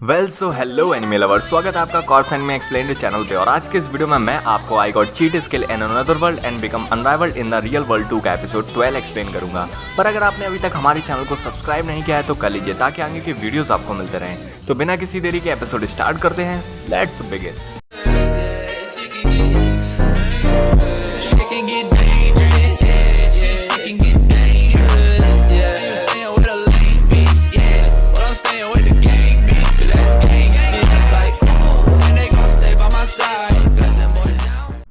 So hello anime lovers, स्वागत है आपका कॉर्स एनिमे एक्सप्लेन्ड चैनल पे। और आज के इस वीडियो में मैं आपको I got cheat skill in another world and become unrivalled in the real world 2 का एपिसोड 12 एक्सप्लेन करूंगा। पर अगर आपने अभी तक हमारे चैनल को सब्सक्राइब नहीं किया है तो कर लीजिए ताकि आगे के वीडियोस आपको मिलते रहें। तो बिना किसी देरी के एपिसोड स्टार्ट करते हैं, लेट्स बिगिन।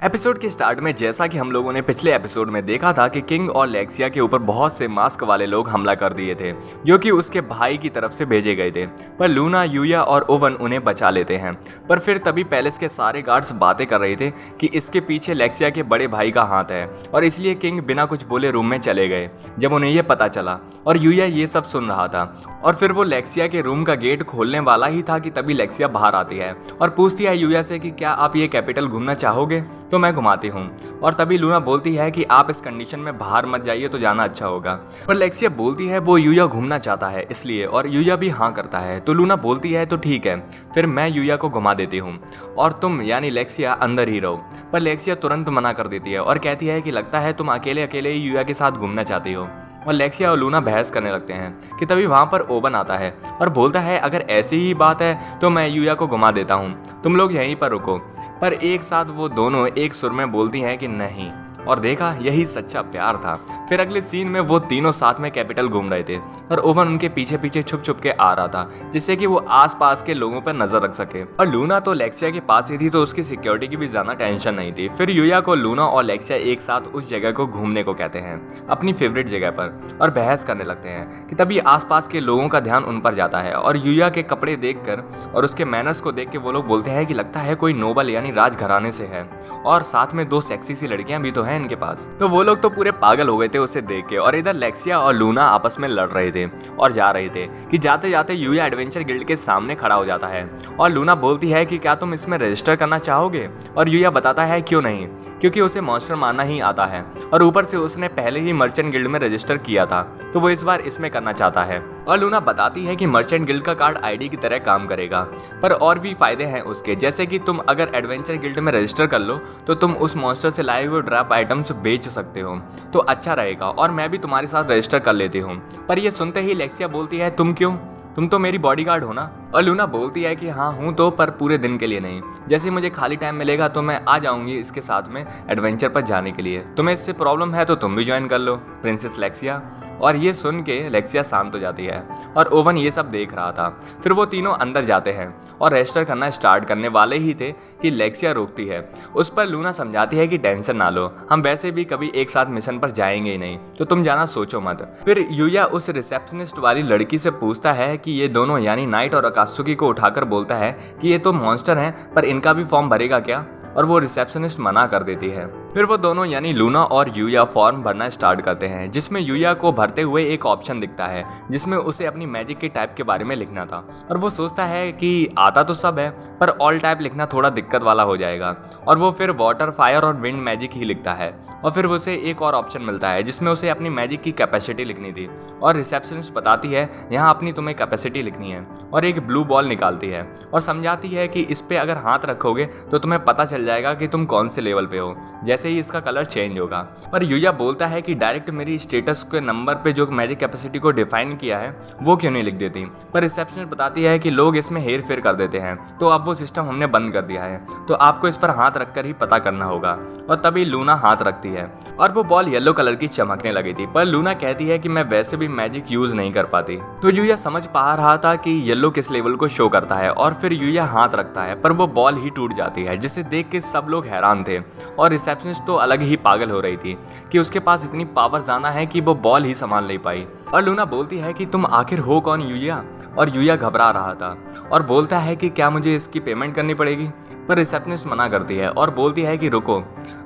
एपिसोड के स्टार्ट में जैसा कि हम लोगों ने पिछले एपिसोड में देखा था कि किंग और लेक्सिया के ऊपर बहुत से मास्क वाले लोग हमला कर दिए थे जो कि उसके भाई की तरफ से भेजे गए थे। पर लूना, यूया और ओवन उन्हें बचा लेते हैं। पर फिर तभी पैलेस के सारे गार्ड्स बातें कर रहे थे कि इसके पीछे लेक्सिया के बड़े भाई का हाथ है और इसलिए किंग बिना कुछ बोले रूम में चले गए जब उन्हें यह पता चला। और यूया ये सब सुन रहा था और फिर वो लेक्सिया के रूम का गेट खोलने वाला ही था कि तभी लेक्सिया बाहर आती है और पूछती है यूया से कि क्या आप ये कैपिटल घूमना चाहोगे तो मैं घुमाती हूँ। और तभी लूना बोलती है कि आप इस कंडीशन में बाहर मत जाइए तो जाना अच्छा होगा। पर लेक्सिया बोलती है वो यूया घूमना चाहता है इसलिए, और यूया भी हाँ करता है। तो लूना बोलती है तो ठीक है, फिर मैं यूया को घुमा देती हूँ और तुम यानी लेक्सिया अंदर ही रहो। पर लेक्सिया तुरंत मना कर देती है और कहती है कि लगता है तुम अकेले अकेले ही यूया के साथ घूमना चाहती हो। और लेक्सिया और लूना बहस करने लगते हैं कि तभी वहाँ पर ओवन आता है और बोलता है अगर ऐसी ही बात है तो मैं यूया को घुमा देता हूँ, तुम लोग यहीं पर रुको। पर एक साथ वो दोनों एक सुर में बोलती हैं कि नहीं, और देखा यही सच्चा प्यार था। फिर अगले सीन में वो तीनों साथ में कैपिटल घूम रहे थे और ओवन उनके पीछे पीछे छुप छुप के आ रहा था जिससे कि वो आसपास के लोगों पर नजर रख सके। और लूना तो लेक्सिया के पास ही थी तो उसकी सिक्योरिटी की भी ज्यादा टेंशन नहीं थी। फिर यूया को लूना और लेक्सिया एक साथ उस जगह को घूमने को कहते हैं, अपनी फेवरेट जगह पर, और बहस करने लगते हैं कि तभी आसपास के लोगों का ध्यान उन पर जाता है। और यूया के कपड़े देखकर और उसके मैनर्स को देख के वो लोग बोलते हैं कि लगता है कोई नोबल यानी राजघराने से है और साथ में 2 सेक्सी सी लड़कियां भी तो हैं इनके पास। तो वो लोग तो पूरे पागल हो गए थे उसे देख के। और इधर लेक्सिया और लूना आपस में लड़ रहे थे और जा रहे थे कि जाते जाते यूया एडवेंचर गिल्ड के सामने खड़ा हो जाता है और लूना बोलती है कि क्या तुम इसमें रजिस्टर करना चाहोगे। और यूया बताता है क्यों नहीं, क्योंकि उसे मॉन्स्टर मारना ही आता है और ऊपर से उसने पहले ही मर्चेंट गिल्ड में रजिस्टर किया था तो वो इस बार इसमें करना चाहता है। और लूना बताती है कि मर्चेंट गिल्ड का कार्ड आईडी की तरह काम करेगा पर और भी फायदे हैं उसके, जैसे कि तुम अगर एडवेंचर गिल्ड में रजिस्टर कर लो तो तुम उस मॉन्स्टर से लाए हुए ड्रॉप आइटम्स बेच सकते हो तो अच्छा रहेगा और मैं भी तुम्हारे साथ रजिस्टर कर लेती हूँ। पर ये सुनते ही लेक्सिया बोलती है तुम क्यों, तुम तो मेरी बॉडीगार्ड हो ना। और लूना बोलती है कि हाँ हूँ तो, पर पूरे दिन के लिए नहीं, जैसे मुझे खाली टाइम मिलेगा तो मैं आ जाऊंगी इसके साथ में एडवेंचर पर जाने के लिए। तुम्हें इससे प्रॉब्लम है तो तुम भी ज्वाइन कर लो प्रिंसेस लेक्सिया। और ये सुन के लेक्सिया शांत हो जाती है और ओवन ये सब देख रहा था। फिर वो तीनों अंदर जाते हैं और रजिस्टर करना स्टार्ट करने वाले ही थे कि लेक्सिया रोकती है। उस पर लूना समझाती है कि टेंशन ना लो, हम वैसे भी कभी एक साथ मिशन पर जाएंगे ही नहीं तो तुम जाना सोचो मत। फिर यूया उस रिसेप्शनिस्ट वाली लड़की से पूछता है कि ये दोनों यानी नाइट और अकात्सुकी को उठाकर बोलता है कि ये तो मॉन्स्टर हैं पर इनका भी फॉर्म भरेगा क्या, और वो रिसेप्शनिस्ट मना कर देती है। फिर वो दोनों यानी लूना और यूया फॉर्म भरना स्टार्ट करते हैं जिसमें यूया को भरते हुए एक ऑप्शन दिखता है जिसमें उसे अपनी मैजिक के टाइप के बारे में लिखना था। और वो सोचता है कि आता तो सब है पर ऑल टाइप लिखना थोड़ा दिक्कत वाला हो जाएगा और वो फिर वाटर, फायर और विंड मैजिक ही लिखता है। और फिर उसे एक और ऑप्शन मिलता है जिसमें उसे अपनी मैजिक की कैपेसिटी लिखनी थी और रिसेप्शनिस्ट बताती है यहाँ अपनी तुम्हें कैपेसिटी लिखनी है और एक ब्लू बॉल निकालती है और समझाती है कि इस पे अगर हाथ रखोगे तो तुम्हें पता चल जाएगा कि तुम कौन से लेवल पे हो जैसे ही इसका कलर चेंज होगा। पर यूया बोलता है कि डायरेक्ट मेरी स्टेटस के नंबर पे जो मैजिक कैपेसिटी को डिफाइन किया है वो क्यों नहीं लिख देती। पर रिसेप्शनिस्ट बताती है कि लोग इसमें हेर फेर कर देते हैं तो अब वो सिस्टम हमने बंद कर दिया है तो आपको इस पर हाथ रखकर ही पता करना होगा। और तभी लूना हाथ रखती है और वो बॉल येलो कलर की चमकने लगी थी। पर लूना कहती है कि मैं वैसे भी मैजिक यूज नहीं कर पाती। तो यूया समझ पा रहा था कि येलो किस लेवल को शो करता है और फिर यूया हाथ रखता है पर वो बॉल ही टूट जाती है जिसे देख के सब लोग हैरान थे। और रिसेप्शनिस्ट तो अलग ही पागल हो रही थी कि उसके पास इतनी पावर जाना है कि वो बॉल ही संभाल नहीं पाई। और लूना बोलती है कि तुम आखिर हो कौन यूया। और यूया घबरा रहा था और बोलता है कि क्या मुझे इसकी पेमेंट करनी पड़ेगी। पर रिसेप्शनिस्ट मना करती है और बोलती है कि रुको।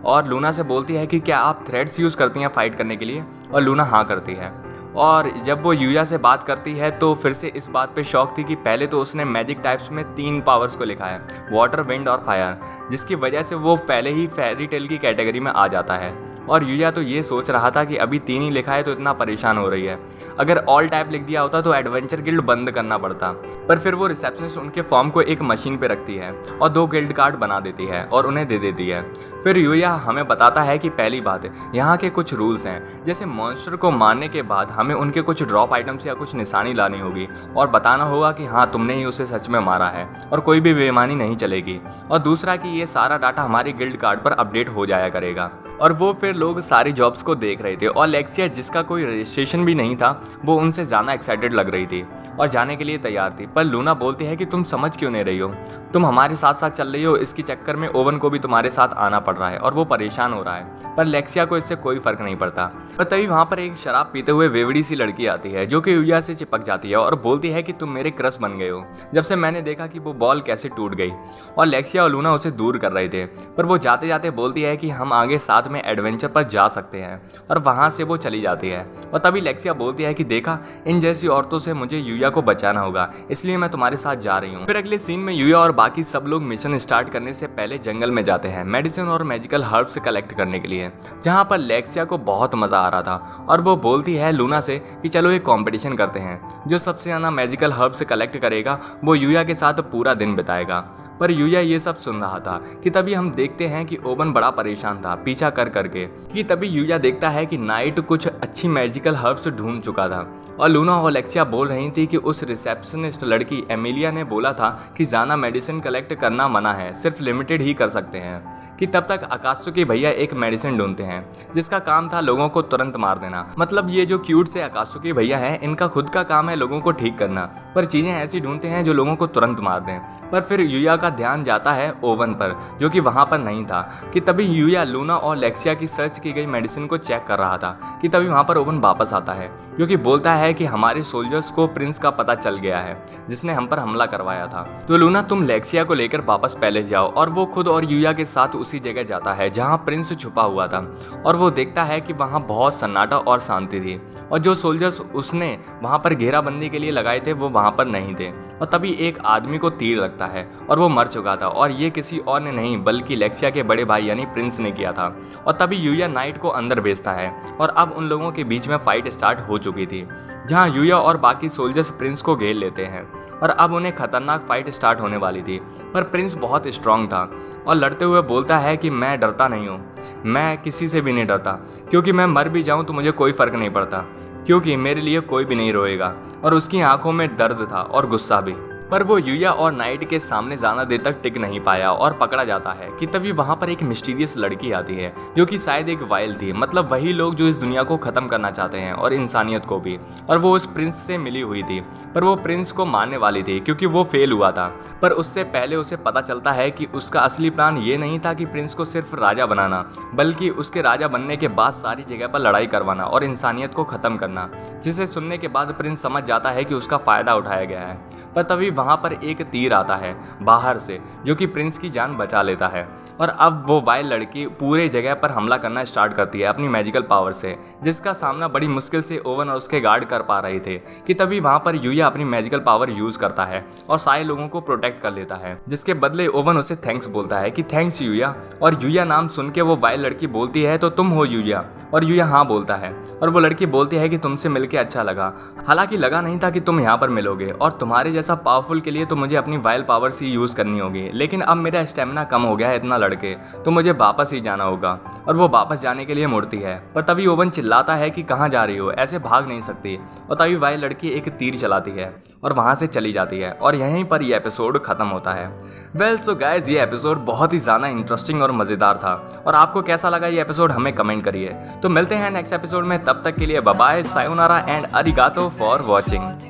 और लूना से बोलती है कि क्या आप थ्रेड्स यूज करती हैं फाइट करने के लिए। और लूना हाँ करती है और जब वो यूया से बात करती है तो फिर से इस बात पे शौक थी कि पहले तो उसने मैजिक टाइप्स में 3 पावर्स को लिखा है, वाटर, विंड और फायर, जिसकी वजह से वो पहले ही फेरी टेल की कैटेगरी में आ जाता है। और यूया तो ये सोच रहा था कि अभी 3 ही लिखा है तो इतना परेशान हो रही है, अगर ऑल टाइप लिख दिया होता तो एडवेंचर गिल्ड बंद करना पड़ता। पर फिर वो रिसेप्शनिस्ट उनके फॉर्म को एक मशीन पे रखती है और 2 गिल्ड कार्ड बना देती है और उन्हें दे देती है। फिर यूया हमें बताता है कि पहली बात यहाँ के कुछ रूल्स हैं, जैसे मॉन्स्टर को मारने के बाद हमें उनके कुछ ड्रॉप आइटम्स या कुछ निशानी लानी होगी और बताना होगा कि हाँ तुमने ही उसे सच में मारा है और कोई भी बेईमानी नहीं चलेगी। और दूसरा कि ये सारा डाटा हमारे गिल्ड कार्ड पर अपडेट हो जाया करेगा। और वो फिर लोग सारी जॉब्स को देख रहे थे और लेक्सिया, जिसका कोई रजिस्ट्रेशन भी नहीं था, वो उनसे ज़्यादा एक्साइटेड लग रही थी और जाने के लिए तैयार थी। पर लूना बोलती है कि तुम समझ क्यों नहीं रही हो, तुम हमारे साथ साथ चल रही हो, इसके चक्कर में ओवन को भी तुम्हारे साथ आना पड़ रहा है और वो परेशान हो रहा है। पर लेक्सिया को इससे कोई फर्क नहीं पड़ता। और तभी वहाँ पर एक शराब पीते हुए वेवड़ी सी लड़की आती है जो कि यूया से चिपक जाती है और बोलती है कि तुम मेरे क्रश बन गए हो जब से मैंने देखा कि वो बॉल कैसे टूट गई। और लेक्सिया और लूना उसे दूर कर रहे थे, पर वो जाते जाते बोलती है कि हम आगे साथ में एडवेंचर पर जा सकते हैं और वहाँ से वो चली जाती है। और तभी लेक्सिया बोलती है कि देखा, इन जैसी औरतों से मुझे यूया को बचाना होगा, इसलिए मैं तुम्हारे साथ जा रही हूँ। फिर अगले सीन में यूया और बाकी सब लोग मिशन स्टार्ट करने से पहले जंगल में जाते हैं मेडिसिन और मैजिकल हर्ब्स कलेक्ट करने के लिए, जहाँ पर लेक्सिया को बहुत मजा आ रहा था और वो बोलती है लूना से कि चलो एक कंपटीशन करते हैं, जो सबसे ज़्यादा मैजिकल हर्ब्स कलेक्ट करेगा वो यूया के साथ पूरा दिन बिताएगा। पर यूया ये सब सुन रहा था कि तभी हम देखते हैं कि ओवन बड़ा परेशान था पीछा कर करके, कि तभी यूया देखता है कि नाइट कुछ अच्छी मैजिकल हर्ब्स ढूंढ चुका था। और लूना और लेक्सिया बोल रही थी कि उस रिसेप्शनिस्ट लड़की एमिलिया ने बोला था कि ज़्यादा मेडिसिन कलेक्ट करना मना है, सिर्फ लिमिटेड ही कर सकते हैं। कि तब तक आकाशुकी भैया एक मेडिसिन ढूंढते हैं जिसका काम था लोगों को तुरंत मार देना। मतलब ये जो क्यूट से आकाशुकी भैया हैं, इनका खुद का काम है लोगों को ठीक करना, पर चीज़ें ऐसी ढूंढते हैं जो लोगों को तुरंत मार दें। पर फिर यूया का ध्यान जाता है ओवन पर, जो कि वहाँ पर नहीं था। कि तभी यूया लूना और लेक्सिया की सर्च की गई मेडिसिन को चेक कर रहा था कि तभी वहाँ पर ओवन वापस आता है, जो कि बोलता है कि हमारे सोल्जर्स को प्रिंस का पता चल गया है जिसने हम पर हमला करवाया था। तो लूना, तुम लेक्सिया को लेकर वापस पैलेस जाओ। और वो खुद और यूया के साथ उसी जगह जाता है जहाँ प्रिंस छुपा हुआ था और वो देखता है कि वहाँ बहुत सन्नाटा और शांति थी और जो सोल्जर्स उसने वहाँ पर घेराबंदी के लिए लगाए थे वो वहाँ पर नहीं थे। और तभी एक आदमी को तीर लगता है और वो मर चुका था और ये किसी और ने नहीं बल्कि लेक्सिया के बड़े भाई यानी प्रिंस ने किया था। और तभी यूया नाइट को अंदर भेजता है और अब उन लोगों के बीच में फाइट स्टार्ट हो चुकी थी, जहाँ यूया और बाकी सोल्जर्स प्रिंस को घेर लेते हैं और अब उन्हें खतरनाक फाइट स्टार्ट होने वाली थी। पर प्रिंस बहुत स्ट्रांग था और लड़ते हुए बोलता है कि मैं डरता नहीं हूँ, मैं किसी से भी नहीं डरता, क्योंकि मैं मर भी जाऊँ तो मुझे कोई फर्क नहीं पड़ता, क्योंकि मेरे लिए कोई भी नहीं रोएगा। और उसकी आंखों में दर्द था और गुस्सा भी। पर वो यूया और नाइट के सामने ज़्यादा देर तक टिक नहीं पाया और पकड़ा जाता है। कि तभी वहाँ पर एक मिस्टीरियस लड़की आती है जो कि शायद एक वाइल थी, मतलब वही लोग जो इस दुनिया को ख़त्म करना चाहते हैं और इंसानियत को भी। और वो उस प्रिंस से मिली हुई थी, पर वो प्रिंस को मारने वाली थी क्योंकि वो फेल हुआ था। पर उससे पहले उसे पता चलता है कि उसका असली प्लान ये नहीं था कि प्रिंस को सिर्फ राजा बनाना, बल्कि उसके राजा बनने के बाद सारी जगह पर लड़ाई करवाना और इंसानियत को ख़त्म करना। जिसे सुनने के बाद प्रिंस समझ जाता है कि उसका फ़ायदा उठाया गया है। पर तभी वहाँ पर एक तीर आता है बाहर से, जो कि प्रिंस की जान बचा लेता है। और अब वो वाइल्ड लड़की पूरे जगह पर हमला करना स्टार्ट करती है अपनी मैजिकल पावर से, जिसका सामना बड़ी मुश्किल से ओवन और उसके गार्ड कर पा रहे थे। कि तभी वहाँ पर यूया अपनी मैजिकल पावर यूज करता है और सारे लोगों को प्रोटेक्ट कर लेता है, जिसके बदले ओवन उसे थैंक्स बोलता है कि थैंक्स यूया। और यूया नाम सुन के वो वाइल्ड लड़की बोलती है तो तुम हो यूया? और यूया हाँ बोलता है। और वो लड़की बोलती है कि तुमसे मिलके अच्छा लगा, हालांकि लगा नहीं था कि तुम यहाँ पर मिलोगे, और तुम्हारे जैसा पावरफुल के लिए तो मुझे अपनी वाइल्ड पावर ही यूज़ करनी होगी, लेकिन अब मेरा स्टेमिना कम हो गया है इतना लड़के, तो मुझे वापस ही जाना होगा। और वो वापस जाने के लिए मुड़ती है, पर तभी ओवन चिल्लाता है कि कहाँ जा रही हो, ऐसे भाग नहीं सकती। और तभी वाइल्ड लड़की एक तीर चलाती है और वहाँ से चली जाती है और यहीं पर यह एपिसोड खत्म होता है। वेल सो गाइज, ये एपिसोड बहुत ही ज़्यादा इंटरेस्टिंग और मज़ेदार था, और आपको कैसा लगा ये एपिसोड हमें कमेंट करिए। तो मिलते हैं नेक्स्ट एपिसोड में, तब तक के लिए बाय बाय, सायोनारा एंड अरिगातो फॉर वॉचिंग।